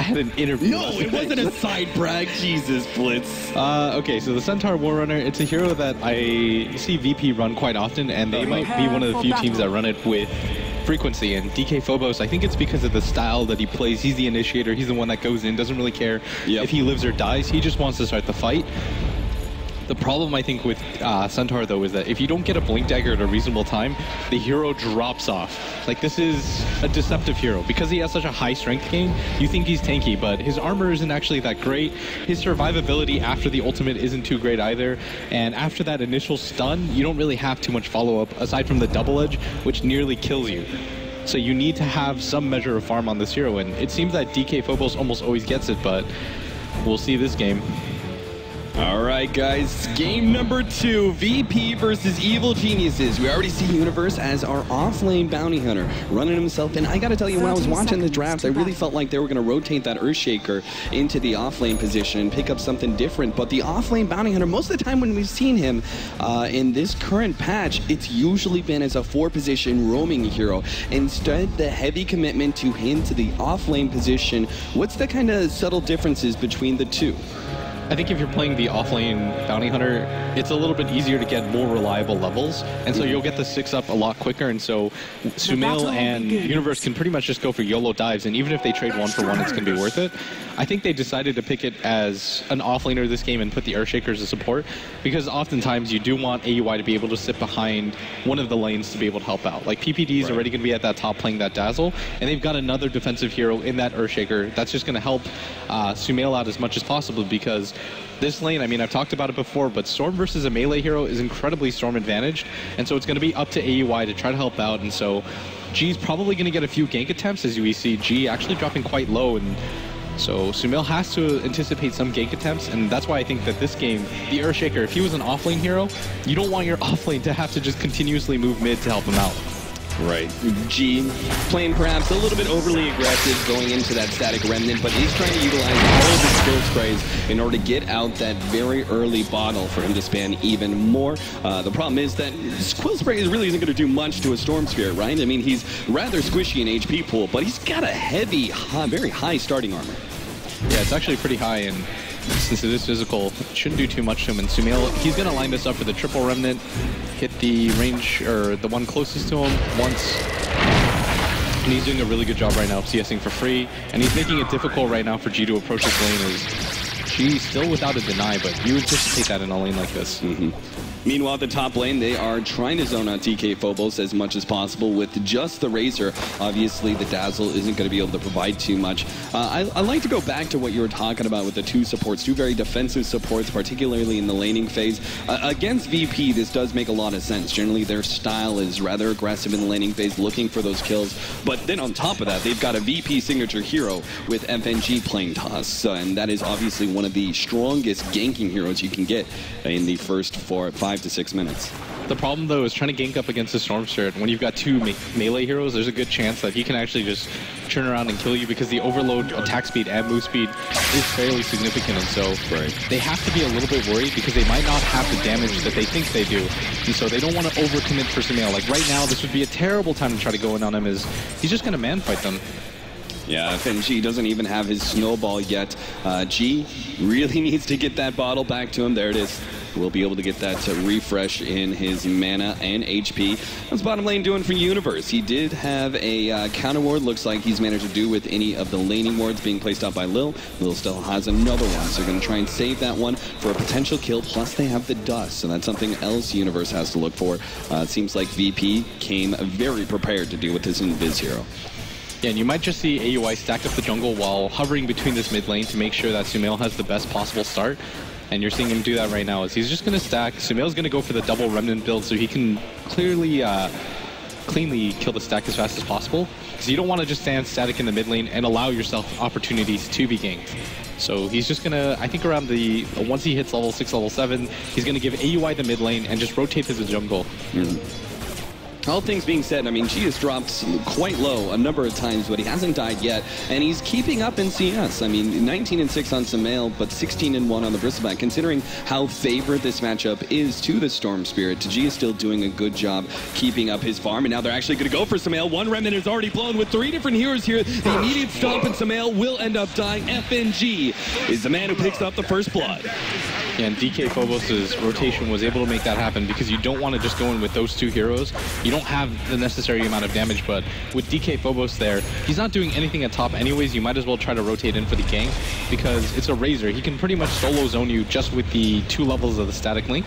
had an interview. No, it wasn't a side brag. Jesus, Blitz. Okay, so the Centaur Warrunner, it's a hero that I see VP run quite often, and they might be one of the few teams that run it with frequency. And DK Phobos, I think it's because of the style that he plays. He's the initiator. He's the one that goes in, doesn't really care if he lives or dies. He just wants to start the fight. The problem, I think, with Centaur, though, is that if you don't get a Blink Dagger at a reasonable time, the hero drops off. Like, this is a deceptive hero. Because he has such a high strength gain, you think he's tanky, but his armor isn't actually that great. His survivability after the ultimate isn't too great either. And after that initial stun, you don't really have too much follow-up, aside from the double edge, which nearly kills you. So you need to have some measure of farm on this hero, and it seems that DK Phobos almost always gets it, but we'll see this game. All right, guys, game number 2, VP versus Evil Geniuses. We already see Universe as our off-lane bounty hunter, running himself in. I gotta tell you, when I was watching the draft, I really felt like they were gonna rotate that Earthshaker into the off-lane position and pick up something different. But the off-lane bounty hunter, most of the time when we've seen him in this current patch, it's usually been as a 4-position roaming hero. Instead, the heavy commitment to him to the off-lane position. What's the kind of subtle differences between the two? I think if you're playing the offlane bounty hunter, it's a little bit easier to get more reliable levels, and so you'll get the 6-up a lot quicker, and so Sumail and Universe can pretty much just go for YOLO dives, and even if they trade 1-for-1, it's going to be worth it. I think they decided to pick it as an offlaner this game and put the Earthshaker as a support, because oftentimes you do want AUI to be able to sit behind one of the lanes to be able to help out. Like, PPD is already going to be at that top playing that Dazzle, and they've got another defensive hero in that Earthshaker that's just going to help Sumail out as much as possible, because this lane, I mean, I've talked about it before, but Storm versus a melee hero is incredibly Storm advantaged, and so it's going to be up to AUI to try to help out, and so G's probably going to get a few gank attempts, as we see G actually dropping quite low, and so Sumail has to anticipate some gank attempts, and that's why I think that this game, the Earthshaker, if he was an offlane hero, you don't want your offlane to have to just continuously move mid to help him out. Right. G playing perhaps a little bit overly aggressive going into that static remnant, but he's trying to utilize all of his skill sprays in order to get out that very early bottle for him to spam even more. The problem is that Quill Spray really isn't going to do much to a Storm Spirit, right? I mean, he's rather squishy in HP pool, but he's got a heavy, very high starting armor. Yeah, it's actually pretty high, and since it is physical, it shouldn't do too much to him. And Sumail, he's going to line this up for the triple remnant, hit the range, or the one closest to him once. And he's doing a really good job right now of CSing for free. And he's making it difficult right now for G to approach this lane, as G's still without a deny, but you anticipate that in a lane like this. Meanwhile, at the top lane, they are trying to zone out DK Phobos as much as possible with just the Razor. Obviously, the Dazzle isn't going to be able to provide too much. I like to go back to what you were talking about with the two supports, two very defensive supports, particularly in the laning phase. Against VP, this does make a lot of sense. Generally, their style is rather aggressive in the laning phase, looking for those kills. But then on top of that, they've got a VP signature hero with FNG playing toss. And that is obviously one of the strongest ganking heroes you can get in the first 5 to 6 minutes. The problem, though, is trying to gank up against the Storm Spirit. When you've got two melee heroes, there's a good chance that he can actually just turn around and kill you, because the overload attack speed and move speed is fairly significant, and so they have to be a little bit worried, because they might not have the damage that they think they do, and so they don't want to overcommit for Sumail. Like, right now, this would be a terrible time to try to go in on him, as he's just going to man-fight them. Yeah, FNG doesn't even have his snowball yet. G really needs to get that bottle back to him. There it is. We'll be able to get that refresh in his mana and HP. What's bottom lane doing for Universe? He did have a counter ward. Looks like he's managed to do with any of the laning wards being placed out by Lil. Lil still has another one, so they're going to try and save that one for a potential kill. Plus, they have the dust, so that's something else Universe has to look for. It seems like VP came very prepared to deal with this Invis hero. Yeah, and you might just see AUI stack up the jungle while hovering between this mid lane to make sure that Sumail has the best possible start. And you're seeing him do that right now, as he's just going to stack. Sumail's going to go for the double remnant build so he can cleanly kill the stack as fast as possible. Because you don't want to just stand static in the mid lane and allow yourself opportunities to be ganked. So he's just going to, I think around once he hits level 6, level 7, he's going to give AUI the mid lane and just rotate to the jungle. All things being said, I mean, G has dropped quite low a number of times, but he hasn't died yet, and he's keeping up in CS. I mean, 19-6 on Sumail, but 16-1 on the Bristleback. Considering how favored this matchup is to the Storm Spirit, G is still doing a good job keeping up his farm, and now they're actually going to go for Sumail. One Remnant is already blown with 3 different heroes here. The immediate stomp, and Sumail will end up dying. FNG is the man who picks up the first blood. Yeah, and DK Phobos' rotation was able to make that happen because you don't want to just go in with those 2 heroes. You don't have the necessary amount of damage, but with DK Phobos there, he's not doing anything at top anyways. You might as well try to rotate in for the gank because it's a Razor. He can pretty much solo zone you just with the 2 levels of the static link.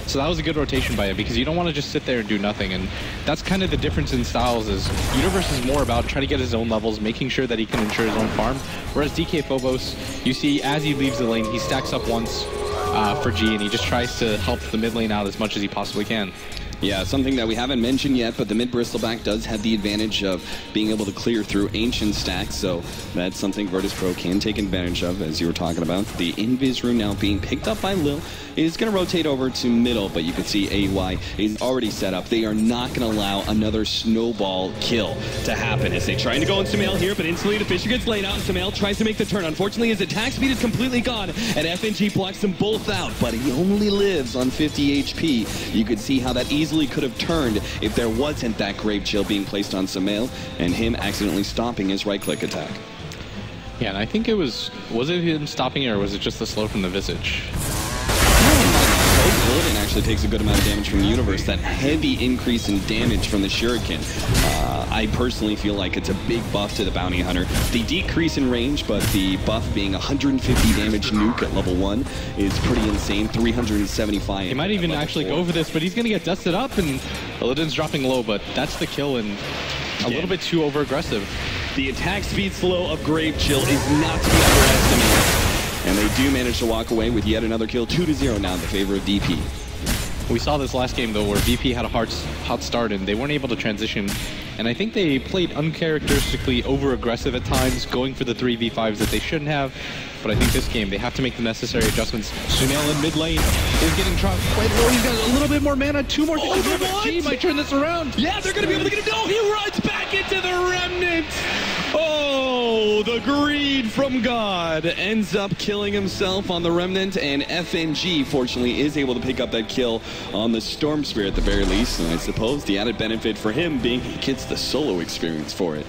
So that was a good rotation by him because you don't want to just sit there and do nothing. And that's kind of the difference in styles is Universe is more about trying to get his own levels, making sure that he can ensure his own farm. Whereas DK Phobos, you see as he leaves the lane, he stacks up once for G, and he just tries to help the mid lane out as much as he possibly can. Yeah, something that we haven't mentioned yet, but the mid Bristleback does have the advantage of being able to clear through ancient stacks, so that's something VIRTUS.PRO can take advantage of, as you were talking about. The Invis rune now being picked up by Lil is going to rotate over to middle, but you can see AY is already set up. They are not going to allow another snowball kill to happen as they trying to go on Sumail here, but instantly the Fisher gets laid out, and Sumail tries to make the turn. Unfortunately, his attack speed is completely gone, and FNG blocks them both out, but he only lives on 50 HP. You could see how that easily could have turned if there wasn't that Grave Chill being placed on Sumail and him accidentally stopping his right-click attack. Yeah, and I think it was it him stopping it, or was it just the slow from the Visage? Illidan actually takes a good amount of damage from the Universe. That heavy increase in damage from the Shuriken, I personally feel like it's a big buff to the Bounty Hunter. The decrease in range, but the buff being 150 damage nuke at level 1 is pretty insane. 375. He might even actually go for this, but he's going to get dusted up, and Illidan's dropping low, but that's the kill, and a little bit too over-aggressive. The attack speed slow of Grave Chill is not to be underestimated. And they do manage to walk away with yet another kill, 2-0 now in the favor of DP. We saw this last game, though, where VP had a hot start, and they weren't able to transition. And I think they played uncharacteristically over-aggressive at times, going for the 3v5s that they shouldn't have. But I think this game, they have to make the necessary adjustments. Sumail in mid lane is getting dropped quite low. He's got a little bit more mana, 2 more things to do, but G might turn this around. Yeah, they're going to be able to get him. No, he runs back into the Remnant. Oh, the greed from God ends up killing himself on the Remnant, and FNG, fortunately, is able to pick up that kill on the Storm Spirit at the very least, and I suppose the added benefit for him being he gets the solo experience for it.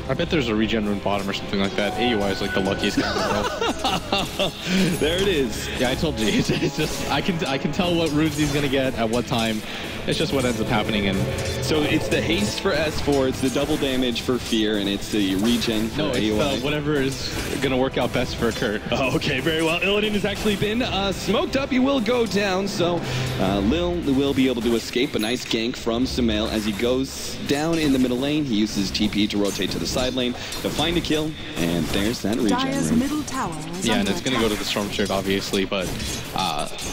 I bet there's a regen rune bottom or something like that. AUI is like the luckiest guy in the world. There it is. Yeah, I told you. It's just I can tell what runes he's gonna get at what time. It's just what ends up happening. And so it's the haste for S4, it's the double damage for Fear, and it's the regen for AUI. Whatever is gonna work out best for Kurt. Oh, okay, very well. Illidan has actually been smoked up. He will go down, so Lil will be able to escape. A nice gank from Sumail as he goes down in the middle lane. He uses TP to rotate to the side lane to find a kill, and there's that regen. Middle tower yeah, and it's going to go to the Storm Spirit, obviously, but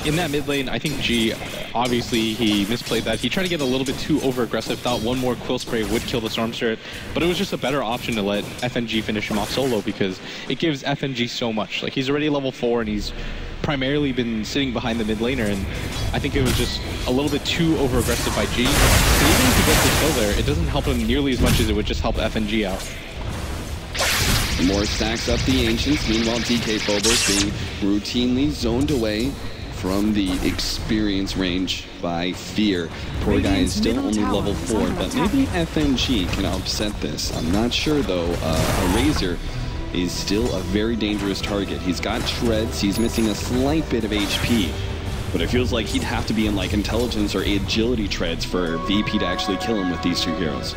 in that mid lane, I think G, obviously, he misplayed that. He tried to get a little bit too over-aggressive, thought one more Quill Spray would kill the Storm Spirit, but it was just a better option to let FNG finish him off solo because it gives FNG so much. Like, he's already level 4, and he's primarily been sitting behind the mid laner, and I think it was just a little bit too over-aggressive by G. So even if he gets the kill there, it doesn't help him nearly as much as it would just help FNG out. More stacks up the Ancients. Meanwhile, DK Phobos being routinely zoned away from the experience range by Fear. Poor guy is still only level 4, but maybe FNG can upset this. I'm not sure, though. A Razor is still a very dangerous target. He's got treads. He's missing a slight bit of HP. But it feels like he'd have to be in like intelligence or agility treads for VP to actually kill him with these 2 heroes.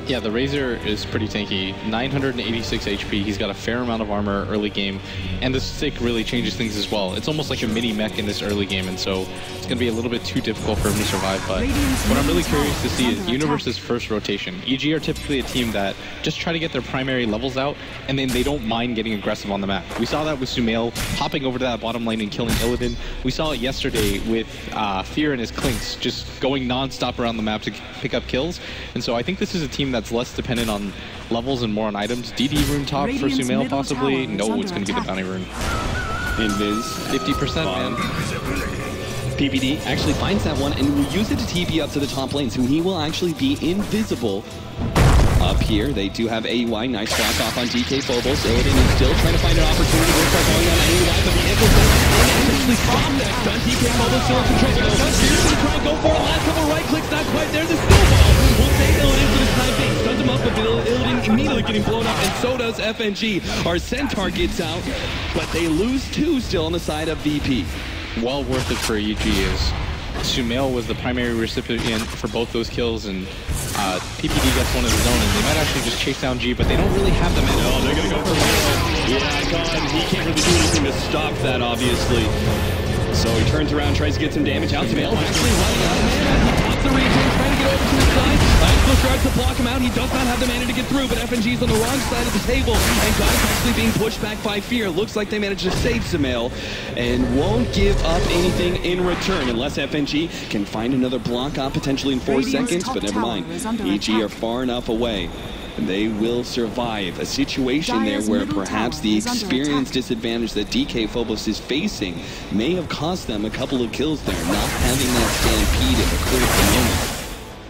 Yeah, the Razor is pretty tanky. 986 HP. He's got a fair amount of armor early game, and the stick really changes things as well. It's almost like a mini mech in this early game, and so it's going to be a little bit too difficult for him to survive. But what I'm really curious to see is Universe's first rotation. EG are typically a team that just try to get their primary levels out, and then they don't mind getting aggressive on the map. We saw that with Sumail hopping over to that bottom lane and killing Illidan. We saw it yesterday with Fear and his Clinks just going non-stop around the map to pick up kills. And so I think this is a team that's less dependent on levels and more on items. DD rune top for Sumail possibly. No, it's going to be the bounty rune. Invis. 50%, man. PPD actually finds that one and will use it to TP up to the top lane, so he will actually be invisible up here. They do have AUI, nice block off on DK Phobos. Illidan is still trying to find an opportunity to start going on AUI, but the Impulse actually stopped that stun. DK Phobos still in control. But Stun Spear's gonna try and go for it. Last couple right clicks, not quite there. The snowball will save Illidan for the time being. Stuns him up, but Illidan immediately getting blown up, and so does FNG. Our Centaur gets out, but they lose 2 still on the side of VP. Well worth it for EG is Sumail was the primary recipient for both those kills, and PPD gets one of his own, and they might actually just chase down G, but they don't really have the mana. Oh, they're going to go for Halo. Yeah, God, he can't really do anything to stop that, obviously. So he turns around, tries to get some damage out. Sumail actually running out of mana. He pops the regen, trying to get over to his side. Axel starts to block him out. He does not have the mana to get through, but FNG's on the wrong side of the table, and God's actually being pushed back by Fear. Looks like they managed to save Sumail and won't give up anything in return unless FNG can find another block out potentially in 4 seconds, but never mind. EG are far enough away. They will survive a situation there where perhaps the experience disadvantage that DK Phobos is facing may have cost them a couple of kills there. Not having that stampede at the critical moment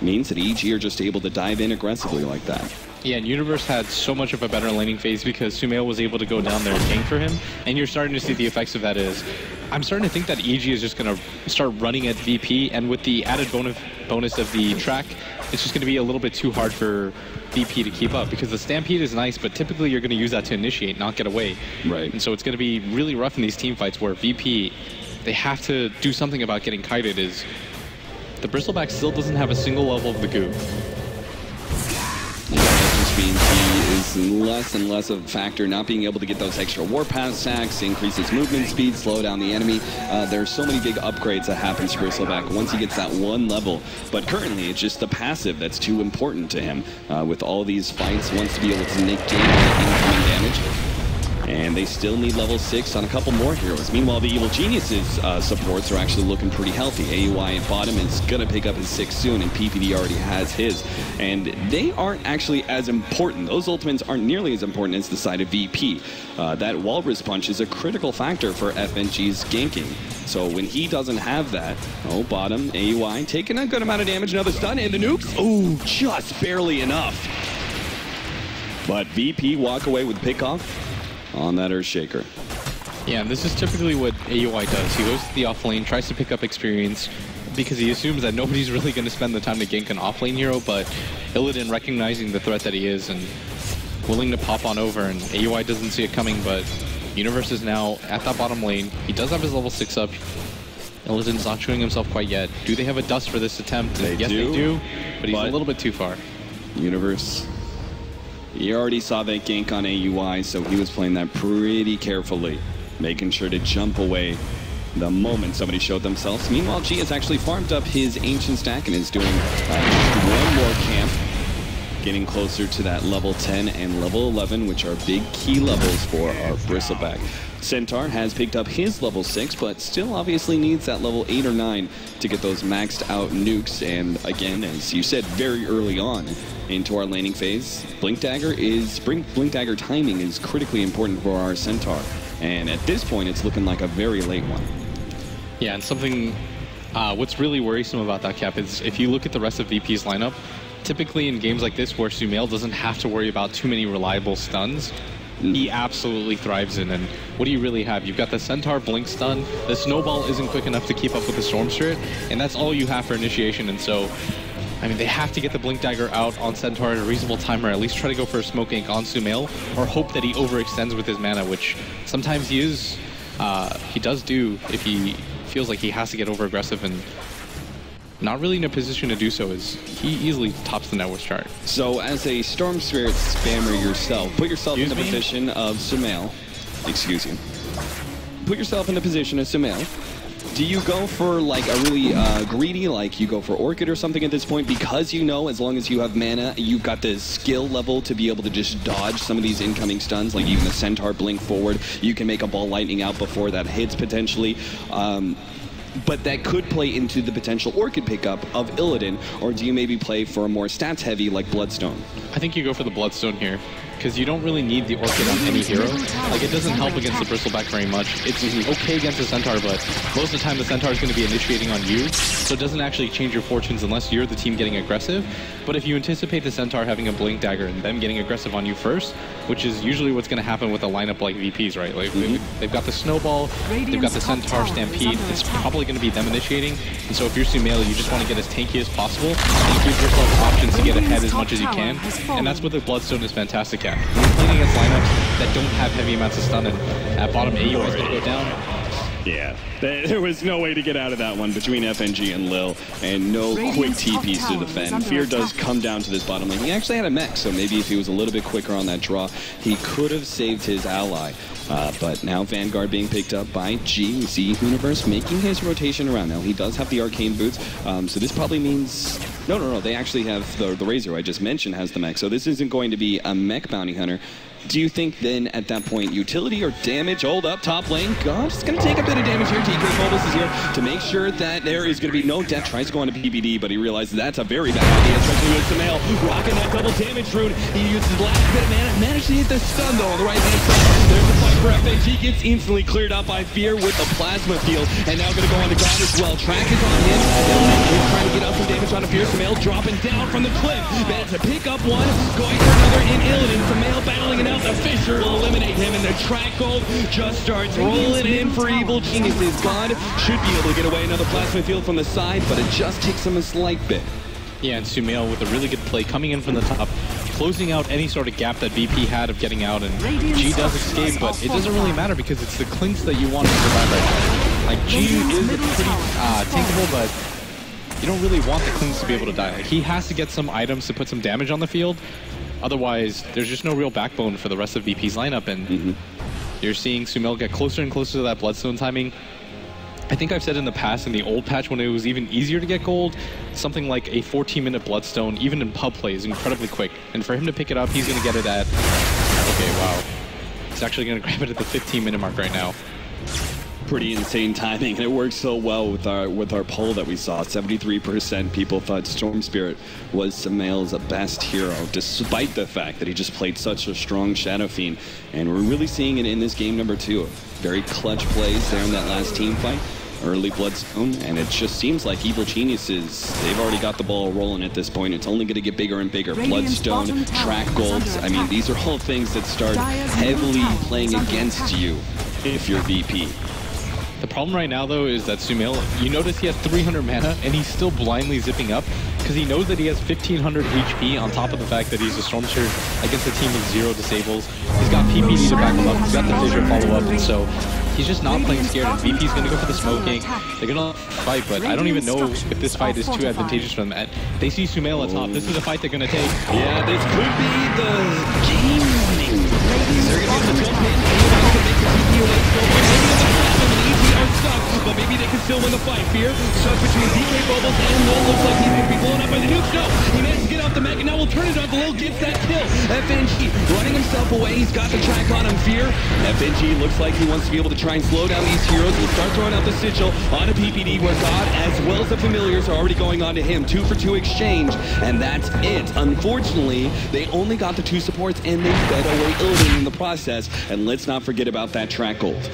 means that EG are just able to dive in aggressively like that. Yeah, and Universe had so much of a better laning phase because Sumail was able to go down there and gank for him, and you're starting to see the effects of that is, I'm starting to think that EG is just going to start running at VP, and with the added bonus of the track, it's just going to be a little bit too hard for VP to keep up, because the Stampede is nice, but typically you're going to use that to initiate, not get away. Right. And so it's going to be really rough in these team fights where VP, they have to do something about getting kited. Is the Bristleback still doesn't have a single level of the goo. Means he is less and less of a factor, not being able to get those extra warpath stacks, increase his movement speed, slow down the enemy. There's so many big upgrades that happen to Bristleback once he gets that 1 level, but currently it's just the passive that's too important to him. With all these fights, wants to be able to negate incoming damage. And they still need level 6 on a couple more heroes. Meanwhile, the Evil Geniuses supports are actually looking pretty healthy. AUI at bottom is going to pick up his 6 soon, and PPD already has his. And they aren't actually as important. Those ultimates aren't nearly as important as the side of VP. That Walrus Punch is a critical factor for FNG's ganking. So when he doesn't have that, bottom, AUI taking a good amount of damage, another stun, and the nukes, just barely enough. But VP walk away with pickoff on that Earthshaker. Yeah, and this is typically what AUI does. He goes to the offlane, tries to pick up experience, because he assumes that nobody's really going to spend the time to gank an offlane hero, but Illidan, recognizing the threat that he is and willing to pop on over, and AUI doesn't see it coming, but Universe is now at that bottom lane. He does have his level 6 up. Illidan's not showing himself quite yet. Do they have a dust for this attempt? Yes, they do, but he's a little bit too far. Universe, he already saw that gank on AUI, so he was playing that pretty carefully, making sure to jump away the moment somebody showed themselves. Meanwhile, G has actually farmed up his Ancient Stack and is doing just 1 more camp, getting closer to that level 10 and level 11, which are big key levels for our Bristleback. Centaur has picked up his level 6, but still obviously needs that level 8 or 9 to get those maxed out nukes. And again, as you said, very early on into our laning phase, Blink Dagger timing is critically important for our Centaur. And at this point, it's looking like a very late one. Yeah, and something, what's really worrisome about that, Cap, is if you look at the rest of VP's lineup, typically in games like this where Sumail doesn't have to worry about too many reliable stuns, he absolutely thrives in. And what do you really have? You've got the Centaur Blink stun, the Snowball isn't quick enough to keep up with the Storm Spirit, and that's all you have for initiation. And so, I mean, they have to get the Blink Dagger out on Centaur at a reasonable time, or at least try to go for a Smoke Gank on Sumail, or hope that he overextends with his mana, which sometimes he does do if he feels like he has to get over aggressive, and not really in a position to do so, as he easily tops the net worth chart. So as a Storm Spirit spammer yourself, put yourself in the position of Sumail. Excuse you. Put yourself in the position of Sumail. Do you go for like a really greedy, like you go for Orchid or something at this point, because you know as long as you have mana, you've got the skill level to be able to just dodge some of these incoming stuns, like even the Centaur Blink forward, you can make a Ball Lightning out before that hits potentially. But that could play into the potential Orchid pickup of Illidan, or do you maybe play for a more stats heavy like Bloodstone? I think you go for the Bloodstone here, because you don't really need the Orchid on any hero. Like, it doesn't help against the Bristleback very much. It's okay against the Centaur, but most of the time the Centaur is going to be initiating on you, so it doesn't actually change your fortunes unless you're the team getting aggressive. But if you anticipate the Centaur having a Blink Dagger and them getting aggressive on you first, which is usually what's going to happen with a lineup like VPs, right? Like, they've got the Snowball, they've got the Centaur Stampede, it's probably going to be them initiating, and so if you're Sumail, you just want to get as tanky as possible and give yourself options to get ahead as much as you can, and that's what the Bloodstone is fantastic at. When you're playing against lineups that don't have heavy amounts of stun, and at bottom AUI is going to go down. Yeah, there was no way to get out of that one between FNG and Lil, and no quick TPs to defend. Fear does come down to this bottom lane. He actually had a mech, so maybe if he was a little bit quicker on that draw, he could have saved his ally. But now Vanguard being picked up by G. We see Universe making his rotation around. Now, he does have the Arcane Boots, so this probably means... No, they actually have the Razor I just mentioned has the mech, so this isn't going to be a mech bounty hunter. Do you think then at that point utility or damage? Hold up, top lane. God, just going to take a bit of damage here. TK Phobos is here to make sure that there is going to be no death. Tries to go into PBD, but he realizes that's a very bad idea, especially with Sumail rocking that double damage rune. He uses his last bit of mana, managed to hit the stun though on the right hand side. There's a fight for FNG, gets instantly cleared out by Fear with the plasma field, and now going to go on to God as well. Track is on him. He's trying to get out some damage on Fear. Sumail dropping down from the cliff. Managed to pick up one, going for another in Illidan. Sumail battling it out. The Fisher will eliminate him, and the track gold just starts rolling in for Evil Geniuses. God should be able to get away another plasma field from the side, but it just takes him a slight bit. Yeah, and Sumail with a really good play coming in from the top, closing out any sort of gap that VP had of getting out, and G does escape, but it doesn't really matter because it's the Clinks that you want to survive right now. Like, G is pretty tankable, but you don't really want the Clinks to be able to die. Like, he has to get some items to put some damage on the field. Otherwise, there's just no real backbone for the rest of VP's lineup, and you're seeing Sumail get closer and closer to that Bloodstone timing. I think I've said in the past, in the old patch when it was even easier to get gold, something like a 14-minute Bloodstone, even in pub play, is incredibly quick. And for him to pick it up, he's going to get it at... Okay, wow. He's actually going to grab it at the 15-minute mark right now. Pretty insane timing, and it worked so well with our poll that we saw. 73% people thought Storm Spirit was Sumail's best hero, despite the fact that he just played such a strong Shadow Fiend. And we're really seeing it in this game number 2. Very clutch plays there in that last team fight. Early Bloodstone, and it just seems like Evil Geniuses, they've already got the ball rolling at this point. It's only going to get bigger and bigger. Bloodstone, track golds, I mean, these are all things that start heavily playing against you if you're VP. The problem right now, though, is that Sumail, you notice he has 300 mana, and he's still blindly zipping up, because he knows that he has 1500 HP on top of the fact that he's a Stormshire against a team with 0 disables. He's got PPD to back him up, he's got the Fissure follow-up, and so he's just not playing scared, and VP's going to go for the smoking. They're going to fight, but I don't even know if this fight is too advantageous for them. They see Sumail at top. This is a fight they're going to take. Yeah, this could be the game winning. They're going to be able to jump in, and to make the TP away stuck, but maybe they can still win the fight. Fear stuck between DK Bubbles and Lil. Looks like he's going to be blown up by the nukes. No, he managed to get off the mech, and now we'll turn it on. Lil gets that kill. FNG running himself away. He's got the track on him. Fear. FNG looks like he wants to be able to try and slow down these heroes. We'll start throwing out the Sigil on a PPD where God, as well as the Familiars, are already going on to him. 2 for 2 exchange, and that's it. Unfortunately, they only got the 2 supports, and they fed away Illidan in the process. And let's not forget about that track gold.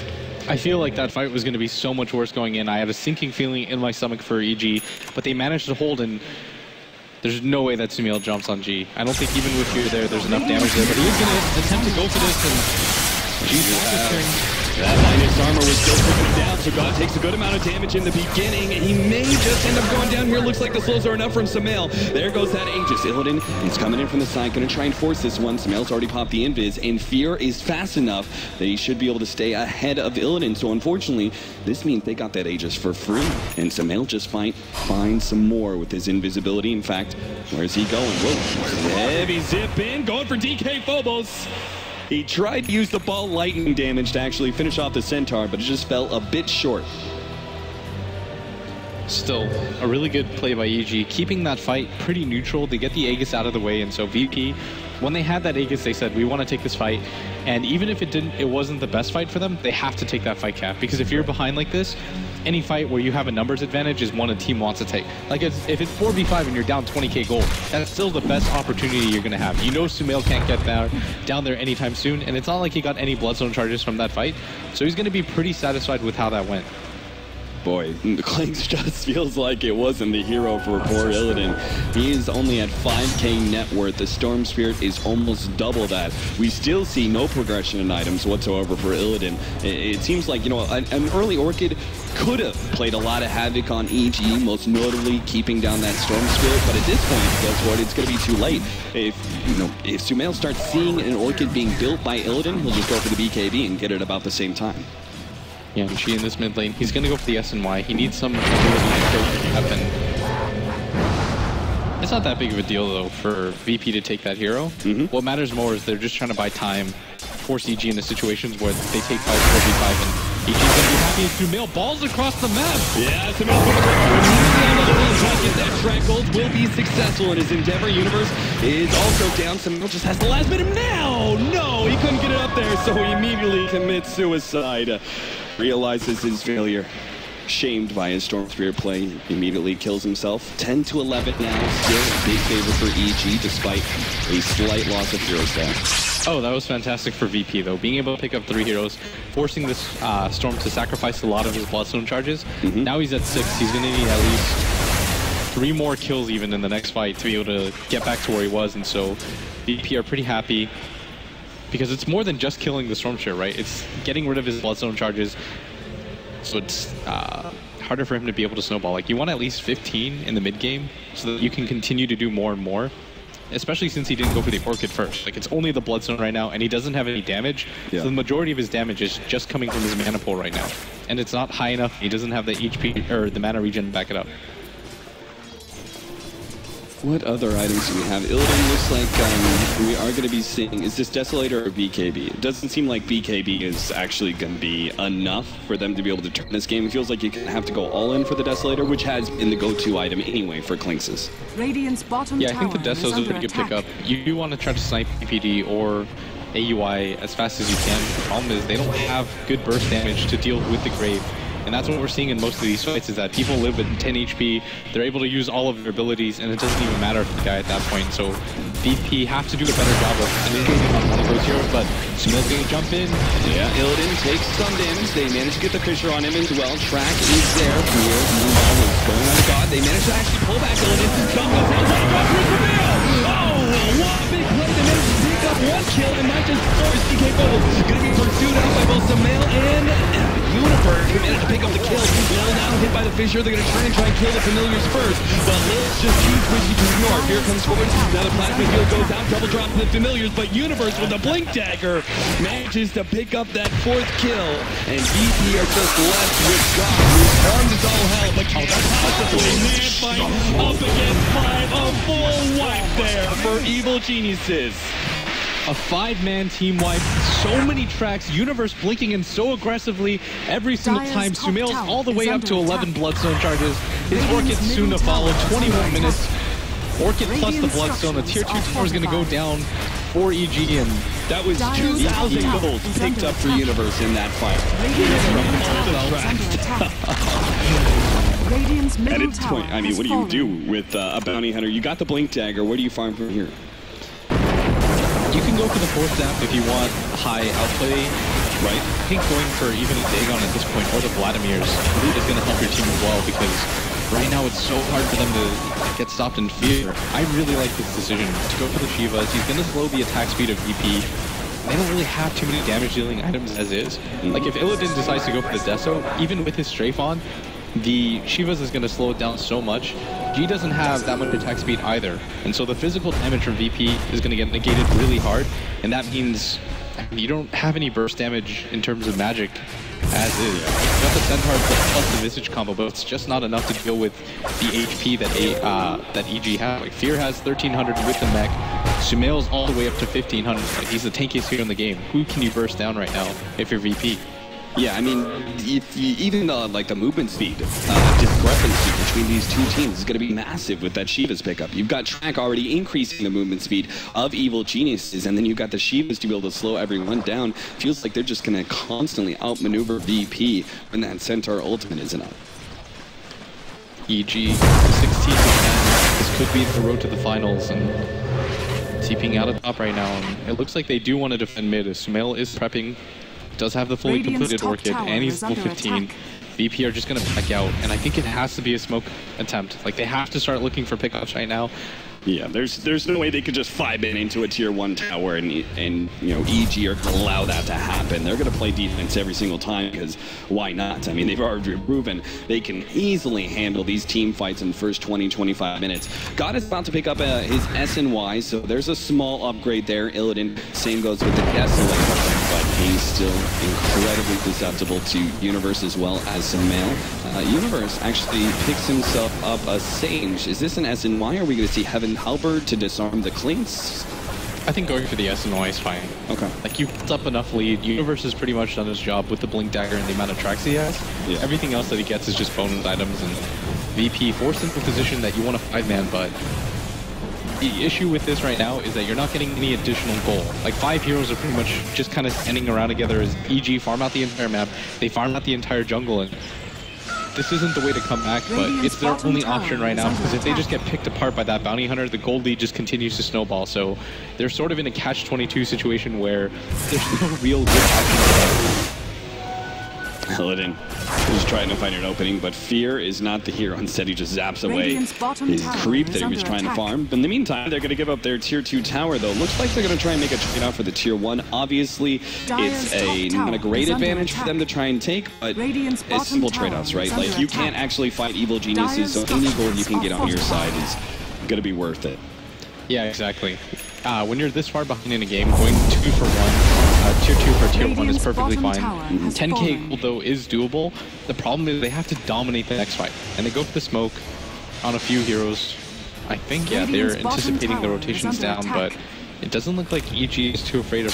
I feel like that fight was going to be so much worse going in. I had a sinking feeling in my stomach for EG, but they managed to hold, and there's no way that Sumail jumps on G. I don't think even with Fear there's enough damage there, but he is going to attempt to go for this, and G's that minus armor was still putting him down, so God takes a good amount of damage in the beginning. He may just end up going down here. Looks like the slows are enough from Sumail. There goes that Aegis. Illidan is coming in from the side, going to try and force this one. Sumail's already popped the invis, and Fear is fast enough that he should be able to stay ahead of Illidan. So unfortunately, this means they got that Aegis for free, and Sumail just finds some more with his invisibility. In fact, where's he going? Whoa, heavy zip in, going for DK Phobos. He tried to use the ball lightning damage to actually finish off the Centaur, but it just fell a bit short. Still, a really good play by EG, keeping that fight pretty neutral. They get the Aegis out of the way, and so VP, when they had that Aegis, they said, we want to take this fight. And even if it wasn't the best fight for them, they have to take that fight cap, because if you're behind like this, any fight where you have a numbers advantage is one a team wants to take. Like if it's 4v5 and you're down 20k gold, that's still the best opportunity you're going to have. You know Sumail can't get down there anytime soon, and it's not like he got any Bloodstone charges from that fight, so he's going to be pretty satisfied with how that went. Boy, Clinks just feels like it wasn't the hero for poor Illidan. He is only at 5k net worth. The Storm Spirit is almost double that. We still see no progression in items whatsoever for Illidan. It seems like, you know, an early Orchid could have played a lot of havoc on EG, most notably keeping down that Storm Spirit, but at this point, guess what? It's going to be too late. If Sumail starts seeing an Orchid being built by Illidan, he'll just go for the BKB and get it about the same time. Yeah, and Shi in this mid lane, he's going to go for the SNY. He needs some ability to kill the weapon. It's not that big of a deal, though, for VP to take that hero. What matters more is they're just trying to buy time, force EG into situations where they take 5v5, and EG's going to be happy as Sumail balls across the map. Yeah, Sumail's going to get that track gold, will be successful in his endeavor. Universe is also down. Sumail just has the last bit of now. No, he couldn't get it up there, so he immediately commits suicide. Realizes his failure, shamed by his Storm Spirit play, immediately kills himself. 10-11 now, still a big favor for EG despite a slight loss of hero stat. Oh, that was fantastic for VP though, being able to pick up 3 heroes, forcing this Storm to sacrifice a lot of his Bloodstone charges. Now he's at 6, he's going to need at least 3 more kills even in the next fight to be able to get back to where he was, and so VP are pretty happy. Because it's more than just killing the Storm Spirit, right? It's getting rid of his Bloodstone charges, so it's harder for him to be able to snowball. Like, you want at least 15 in the mid game so that you can continue to do more and more, especially since he didn't go for the Orchid first. Like, it's only the Bloodstone right now, and he doesn't have any damage, so the majority of his damage is just coming from his mana pool right now. And it's not high enough. He doesn't have the HP, or the mana regen to back it up. What other items do we have? Illidan looks like we are going to be seeing, is this Desolator or BKB? It doesn't seem like BKB is actually going to be enough for them to be able to turn this game. It feels like you're going to have to go all in for the Desolator, which has been the go-to item anyway for Clinx's. Radiant's bottom I think the Deso's a pretty good pickup. You want to try to snipe PPD or AUI as fast as you can. The problem is they don't have good burst damage to deal with the Grave. And that's what we're seeing in most of these fights, is that people live at 10 HP, they're able to use all of their abilities, and it doesn't even matter for the guy at that point. So VP have to do a better job of eliminating one of those heroes, but Sumail's going to jump in. Yeah, Illidan takes some damage. They manage to get the Fissure on him as well. Track is there. Meanwhile, what's going on to God? They manage to actually pull back Illidan. Jump goes down. What across for Sumail! Oh, what a big play. They managed to pick up 1 kill and not just force DK Bubbles. Going to be pursued out by both Sumail and Universe. They managed to pick up the kill. Lil now hit by the Fissure. They're going to try and kill the Familiars first, but Lil's just too risky to ignore. Here comes forward. Now the plasma heal goes out. Double drop to the Familiars, but Universe with a blink dagger manages to pick up that 4th kill, and VP are just left with God, whose armed as all hell, but can't possibly man fight up against 5. A full wipe there for Evil Geniuses. A 5-man team wipe, so many tracks, Universe blinking in so aggressively every single time. Sumail's all the way up to 11 Bloodstone charges. His Orchid soon to follow, 21 minutes. Orchid plus the Bloodstone, the tier 2 tower is going to go down for EG, and that was 2,000 gold picked up for Universe in that fight. At its point, I mean, what do you do with a bounty hunter? You got the blink dagger. Where do you farm from here? You can go for the 4th Zap if you want high outplay, right? I think going for even a Dagon at this point, or the Vladimir's, is going to help your team as well, because right now it's so hard for them to get stopped in fear. I really like this decision to go for the Shivas. He's going to slow the attack speed of VP. They don't really have too many damage dealing items as is. Like if Illidan decides to go for the Deso, even with his Strafe on, the Shivas is going to slow it down so much. G doesn't have that much attack speed either, and so the physical damage from VP is going to get negated really hard, and that means you don't have any burst damage in terms of magic as is. You got the Centaur plus the Visage combo, but it's just not enough to deal with the HP that EG has. Like Fear has 1300 with the mech, Sumail's all the way up to 1500. Like, he's the tankiest hero in the game. Who can you burst down right now if you're VP? Yeah, I mean, even the movement speed discrepancy between these two teams is going to be massive with that Shiva's pickup. You've got Track already increasing the movement speed of Evil Geniuses, and then you've got the Shivas to be able to slow everyone down. Feels like they're just going to constantly outmaneuver VP when that Centaur ultimate isn't up. EG 16%. This could be the road to the finals, and TPing out of top right now. And it looks like they do want to defend mid. Sumail is prepping. Does have the fully completed Orchid, and he's level 15. Attack. VP are just going to back out, and I think it has to be a smoke attempt. Like, they have to start looking for pickups right now. Yeah, there's no way they could just 5-in into a tier 1 tower and you know, EG are going to allow that to happen. They're going to play defense every single time because why not? I mean, they've already proven they can easily handle these team fights in the first 20-25 minutes. God is about to pick up his SNY, so there's a small upgrade there. Illidan, same goes with the Desolate, but he's still incredibly susceptible to Universe as well as Sumail. Universe actually picks himself up a Sage. Is this an SNY? Are we going to see Heaven Halberd to disarm the Clinks? I think going for the SNY is fine. Okay. Like, you've built up enough lead. Universe has pretty much done his job with the Blink Dagger and the amount of tracks he has. Yeah. Everything else that he gets is just bonus items, and VP forced into a position that you want a 5-man, but the issue with this right now is that you're not getting any additional goal. Like, 5 heroes are pretty much just kind of standing around together as EG farm out the entire map. They farm out the entire jungle, and this isn't the way to come back, but it's their only option right now, because if they just get picked apart by that bounty hunter, the gold lead just continues to snowball. So they're sort of in a catch-22 situation where there's no real good option. Illidan just trying to find an opening, but Fear is not the hero. Instead, he just zaps away his creep that he was trying to farm. But in the meantime, they're going to give up their tier 2 tower, though. Looks like they're going to try and make a trade-off for the tier 1. Obviously, it's not a great advantage for them to try and take, but it's simple trade-offs, right? Like, you can't actually fight Evil Geniuses, so any gold you can get on your side is going to be worth it. Yeah, exactly. When you're this far behind in a game, going 2 for 1, tier 2 for tier 1 is perfectly fine. 10k gold, though, is doable. The problem is they have to dominate the next fight, and they go for the smoke on a few heroes. I think, yeah, they're anticipating the rotations down, but it doesn't look like EG is too afraid of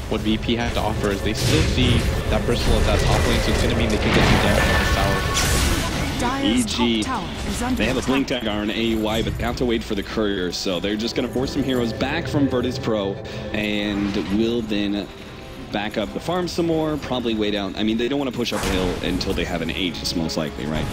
what VP had to offer, as they still see that bristle at that top lane, so it's going to mean they can get you down on this tower. EG, they have a Blink Dagger on AUI, but they have to wait for the courier, so they're just going to force some heroes back from VIRTUS.PRO, and will then back up the farm some more, probably wait out. I mean, they don't want to push uphill until they have an Aegis, most likely, right?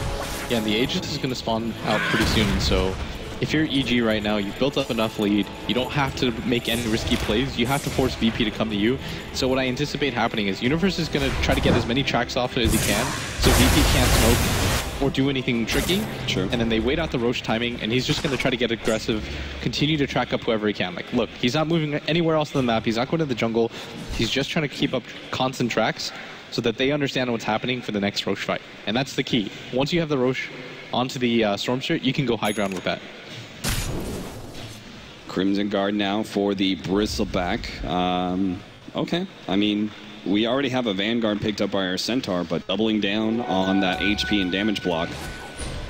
Yeah, the Aegis is going to spawn out pretty soon, so if you're EG right now, you've built up enough lead, you don't have to make any risky plays, you have to force VP to come to you. So what I anticipate happening is Universe is going to try to get as many tracks off as he can, so VP can't smoke or do anything tricky. Sure. And then they wait out the Roche timing, and he's just going to try to get aggressive, continue to track up whoever he can. Like, look, he's not moving anywhere else on the map, he's not going to the jungle, he's just trying to keep up constant tracks so that they understand what's happening for the next Roche fight. And that's the key. Once you have the Roche onto the Stormstreet, you can go high ground with that. Crimson Guard now for the Bristleback. Okay, I mean, we already have a Vanguard picked up by our Centaur, but doubling down on that HP and damage block,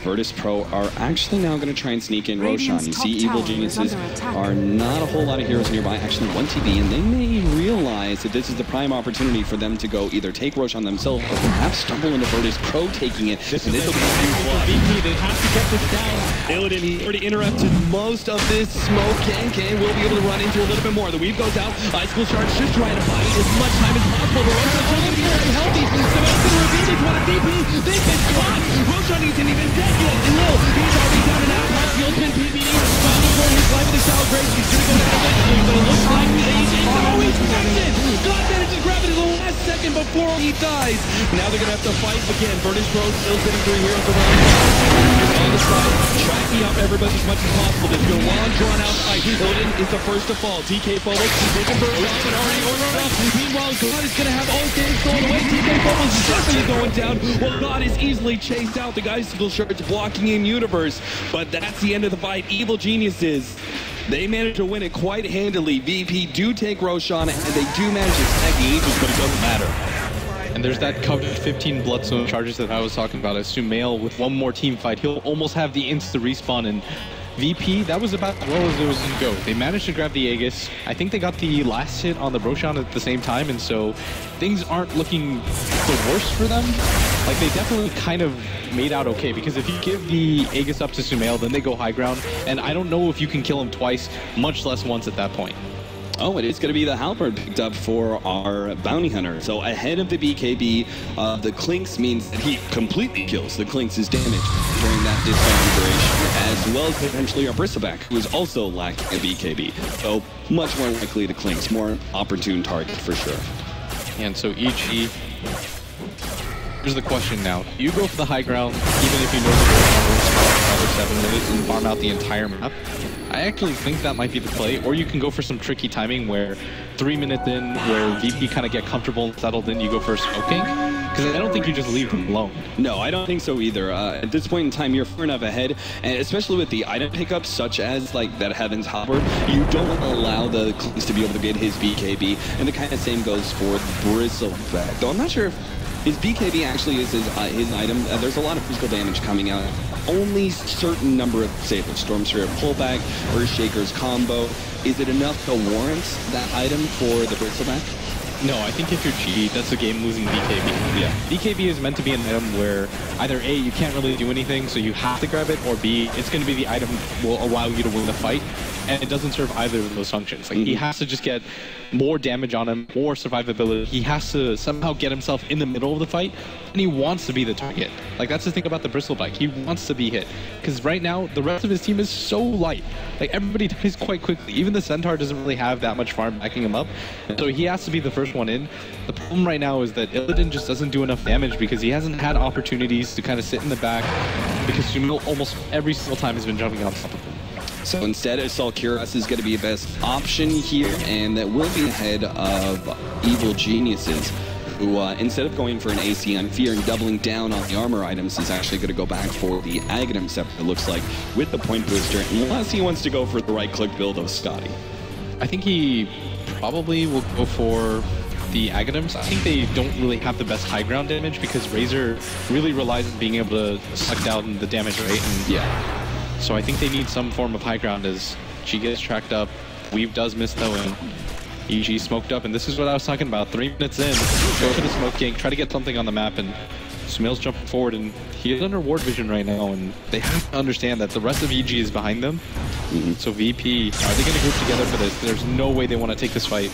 VIRTUS.PRO are actually now going to try and sneak in Roshan. You see Evil Geniuses are not a whole lot of heroes nearby, actually 1 TB, and they may realize that this is the prime opportunity for them to go either take Roshan themselves or perhaps stumble into VIRTUS.PRO taking it. This will be a big VP. They have to get this down. Illidan, he already interrupted most of this smoke. KK will be able to run into a little bit more. The weave goes out. Icicle Charge just trying to buy as much time as possible. But Roshan's still going to be very healthy. So it's going to reveal they want a DP. They've been caught. Roshan isn't even dead yet. And Lil, he's already down and out. Has the ultimate PvE. Fighting for his life with the Sour Grapes. He's going to go down eventually. But it looks like he's it. God manages to grab it in the last second before he dies. Now they're going to have to fight again. VIRTUS.PRO still sitting 3 heroes around. On the side, tracking up everybody as much as possible. This is a long, drawn-out fight. Illidan is the first to fall. TK Phobos taking for Roshan already over up. Meanwhile, God is going to have all his damage going away. TK Phobos is definitely going down. Well, God is easily chased out. The guy's single shirts blocking in Universe. But that's the end of the fight. Evil Geniuses, they managed to win it quite handily. VP do take Roshan, and they do manage to snag the Aegis, but it doesn't matter. And there's that coveted 15 Bloodstone charges that I was talking about. As Sumail, with one more team fight, he'll almost have the insta respawn, and VP, that was about as well as it was going to go. They managed to grab the Aegis. I think they got the last hit on the Roshan at the same time, and so things aren't looking the worst for them. Like, they definitely kind of made out okay, because if you give the Aegis up to Sumail, then they go high ground, and I don't know if you can kill him twice, much less once at that point. Oh, it is going to be the Halberd picked up for our Bounty Hunter. So ahead of the BKB, the Clinks means that he completely kills the Clinks' damage during that disarm duration, as well as potentially our Bristleback, who is also lacking a BKB. So much more likely to Clinks, more opportune target for sure. And so EG, here's the question now. Do you go for the high ground, even if you know the 7 minutes and farm out the entire map? I actually think that might be the play, or you can go for some tricky timing where 3 minutes in, where VP kind of get comfortable and settled in, you go for smoking. Because I don't think you just leave them alone. No, I don't think so either. At this point in time, you're far enough ahead, and especially with the item pickups, such as like that Heaven's Halberd, you don't allow the Clinks to be able to get his BKB, and the kind of same goes for Bristleback. Though I'm not sure if his BKB actually is his item. There's a lot of physical damage coming out. Only certain number of disabled. Storm Sphere pullback, Earthshaker's combo. Is it enough to warrant that item for the Bristleback? No, I think if you're GG, that's a game-losing BKB. Yeah. BKB is meant to be an item where either A, you can't really do anything, so you have to grab it, or B, it's going to be the item will allow you to win the fight, and it doesn't serve either of those functions. Like, he has to just get more damage on him, more survivability. He has to somehow get himself in the middle of the fight, and he wants to be the target. Like, that's the thing about the Bristleback. He wants to be hit. Because right now, the rest of his team is so light. Like, everybody dies quite quickly. Even the Centaur doesn't really have that much farm backing him up. So he has to be the first one in. The problem right now is that Illidan just doesn't do enough damage because he hasn't had opportunities to kind of sit in the back, because Sumail almost every single time has been jumping on top of him. So instead, Assault Cuirass is going to be the best option here, and that will be ahead of Evil Geniuses, who instead of going for an AC on Fear and doubling down on the armor items, is actually going to go back for the Aghanim Scepter, it looks like, with the point booster, unless he wants to go for the right-click build of Scotty. I think he probably will go for the Aghanims. I think they don't really have the best high ground damage because Razor really relies on being able to suck down the damage rate. And yeah. So I think they need some form of high ground as she gets tracked up. Weave does miss though, and EG smoked up, and this is what I was talking about. 3 minutes in, go for the smoke king, try to get something on the map, and Sumail's jumping forward, and he's under ward vision right now, and they have to understand that the rest of EG is behind them. So VP, are they going to group together for this? There's no way they want to take this fight.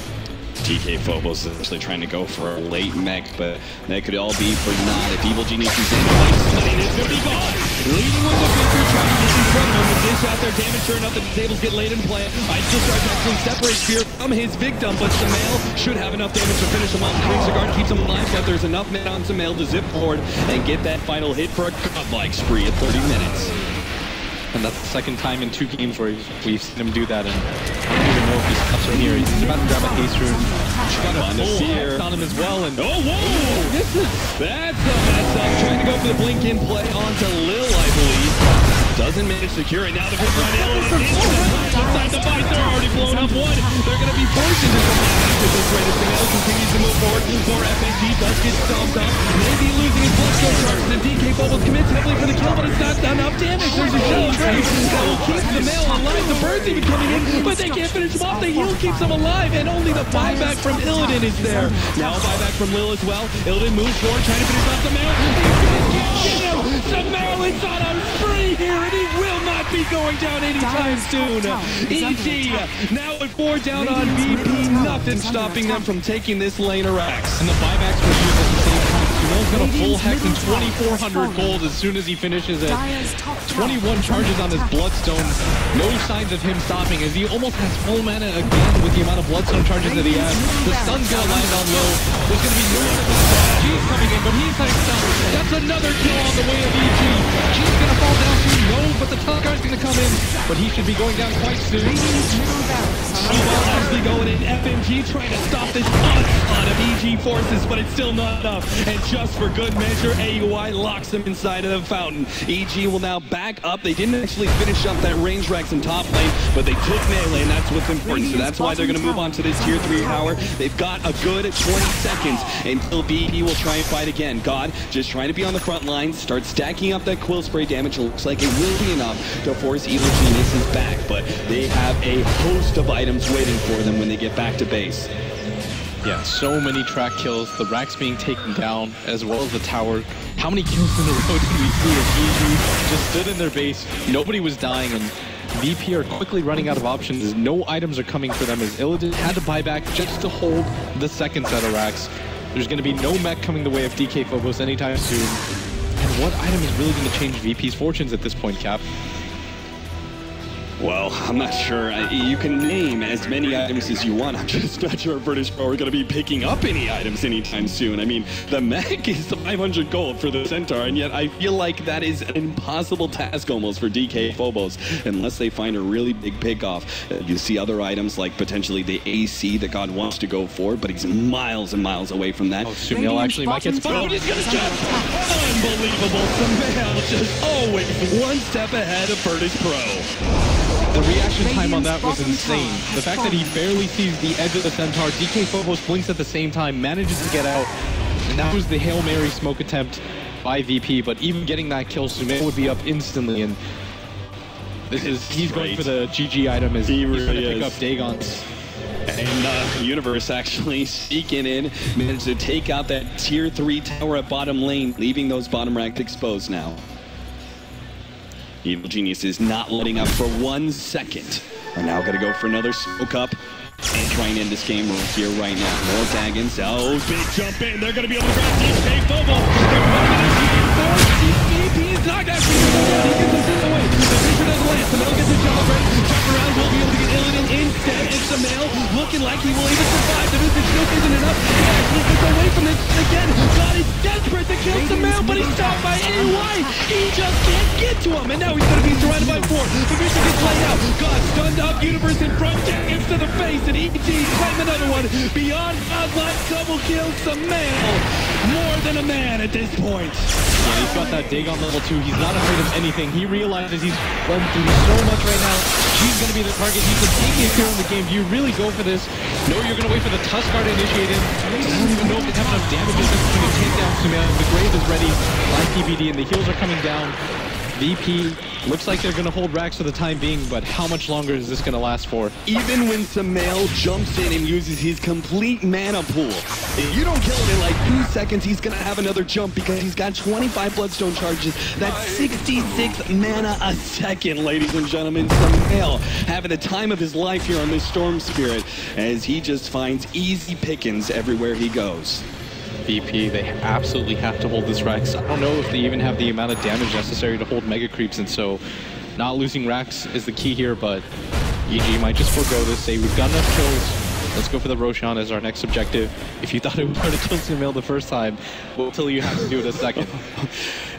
TK Phobos is actually trying to go for a late mech, but that could all be for naught if Evil Genius is in. It's going to be gone. Leading with the Victor, trying to get in front of him. The dish out there, damage, sure enough, the tables get laid in play. Icicle starts actually separate Fear from his victim, but Sumail should have enough damage to finish him off. The guard keeps him alive, but there's enough men on Sumail to zip forward and get that final hit for a godlike spree at 30 minutes. And that's the second time in 2 games where we've seen him do that, and I don't even know if he stops from here. He's about to grab a haste rune. She's got a full hex on him as well, and oh, whoa! That's a mess up. Trying to go for the blink in play onto Lil, I believe. Doesn't manage to secure it. Now the first run inside the fight. They're already blown up one. They're going to be forced into the back at this rate. As Sumail continues to move forward. More FNG does get stomped up. Maybe losing his bloodstone charge. And DK Bubbles commits heavily for the kill, but it's not enough damage. There's a shell trade that will keep Sumail alive. The bird's even coming in, but they can't finish him off. The heal keeps him alive, and only the buyback from Illidan is there. Now a buyback from Lil as well. Illidan moves forward, trying to finish off Sumail. Sumail is on a spree here, and he will not be going down anytime soon. EG now at 4 down on VP. Nothing stopping them from taking this lane of racks. And the buybacks were used at the same time. Sumail's got a full hex and 2,400 gold as soon as he finishes it. 21 charges on his Bloodstone. No signs of him stopping as he almost has full mana again with the amount of Bloodstone charges that he has. The stun's gonna land on Lil. There's gonna be no G's coming in, but he's hexed up. That's another kill on the way of EG. G's gonna fall down too. No, but the top guy's gonna come in. But he should be going down quite soon. Well, actually going in. FMG trying to stop this onslaught of EG forces, but it's still not enough. And just for good measure, AUI locks them inside of the fountain. EG will now back up. They didn't actually finish up that range Rex in top lane, but they took melee, and that's what's important. So that's why they're going to move on to this tier 3 tower. They've got a good 20 seconds, until VP will try and fight again. God just trying to be on the front lines, start stacking up that quill spray damage. It looks like it will be enough to force Evil Geniuses back, but they have a host of items waiting for them when they get back to base. Yeah, so many track kills, the racks being taken down, as well as the tower. How many kills in a row did we see as EG just stood in their base, nobody was dying, and VP are quickly running out of options as no items are coming for them, as Illidan had to buy back just to hold the second set of racks. There's going to be no mech coming the way of DK Phobos anytime soon. And what item is really going to change VP's fortunes at this point, Cap? Well, I'm not sure. You can name as many items as you want. I'm just not sure if VIRTUS.PRO are going to be picking up any items anytime soon. I mean, the mech is 500 gold for the Centaur, and yet I feel like that is an impossible task almost for DK Phobos, unless they find a really big pickoff. You see other items like potentially the AC that God wants to go for, but he's miles and miles away from that. Oh, Sumail actually might get spotted. He's going to jump! Unbelievable. Sumail just always one step ahead of VIRTUS.PRO. The reaction time on that was insane. The fact that he barely sees the edge of the Centaur, DK Phobos blinks at the same time, manages to get out, and that was the Hail Mary smoke attempt by VP, but even getting that kill, Sumail would be up instantly, and he's going for the GG item as he's going to pick up Dagon's. And Universe actually sneaking in, managed to take out that tier 3 tower at bottom lane, leaving those bottom racks exposed now. Evil Geniuses not letting up for 1 second. Are now going to go for another smoke up and try and end this game right here, right now. More Daggins. Oh, big jump in. They're going to be able to grab DK Phobos. They're running VP is knocked out. He gets this in the way. The picture doesn't land. Sumail gets a jump ready. Jump around. Will be able to get Illidan instead. And Sumail looking like he will even survive. The Mystic Shield isn't enough. He actually gets away from this again. God is desperate to kill Sumail, but he's stopped by AY. He just can't get to him. And now he's going to be surrounded by 4. The Mystic gets laid out. God stunned up. Universe in front. Daggins to the face. And EG claim another one. Beyond Godlike double kill. Sumail more than a man at this point. Yeah, he's got that Dagon level 2. He's not afraid of anything. He realizes he's run through so much right now. She's going to be the target. He's the tankiest hero in the game. Do you really go for this? No, you're going to wait for the Tuskar to initiate him. I don't even know if they have enough damage to take down Sumail. The Grave is ready by TBD, and the heals are coming down. VP looks like they're going to hold racks for the time being, but how much longer is this going to last for? Even when Sumail jumps in and uses his complete mana pool, if you don't kill him in like 2 seconds, he's going to have another jump because he's got 25 Bloodstone charges. That's 66 mana a second, ladies and gentlemen. Sumail having the time of his life here on this Storm Spirit as he just finds easy pickings everywhere he goes. VP, they absolutely have to hold this Rex. I don't know if they even have the amount of damage necessary to hold Mega Creeps, and so not losing Rex is the key here, but EG might just forego this, say we've got enough kills, let's go for the Roshan as our next objective. If you thought it was hard to kill Sumail the first time, well, until you have to do it a second.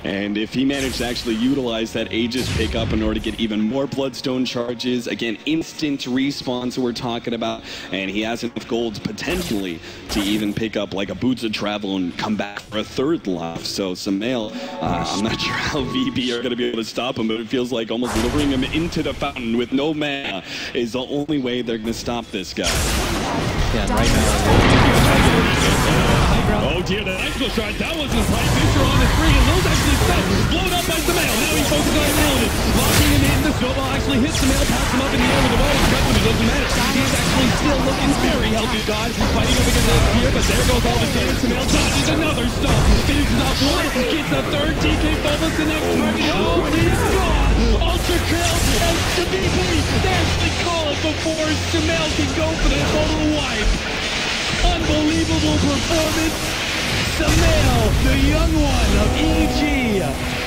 And if he managed to actually utilize that Aegis pickup in order to get even more Bloodstone charges, again, instant respawns we're talking about, and he has enough gold potentially to even pick up like a Boots of Travel and come back for a 3rd life. So Sumail, I'm not sure how VP are going to be able to stop him, but it feels like almost luring him into the fountain with no mana is the only way they're going to stop this guy. Yeah, right now, oh dear, the Icicle Shard, that wasn't a price picture on the screen, and those actually stopped, blown up by Sumail. Now he focuses on Illidan, locking him in, the snowball actually hits Sumail, passes him up in the air with the wall, but it doesn't matter. He's actually still looking very healthy, God, fighting up against this here, but there goes all the damage. Sumail dodges another stop, finishes off 1, gets a 3rd, DK Phobos the next target, oh, he's gone! Ultra kill, and to VP, there's the call before Sumail can go for the total wipe. Unbelievable performance. Sumail, the young one of EG,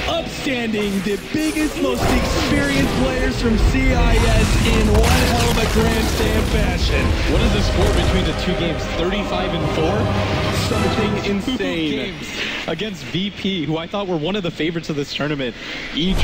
upstanding, the biggest, most experienced players from CIS in one hell of a grandstand fashion. What is the score between the 2 games? 35-4? Something insane. Games against VP, who I thought were one of the favorites of this tournament. EG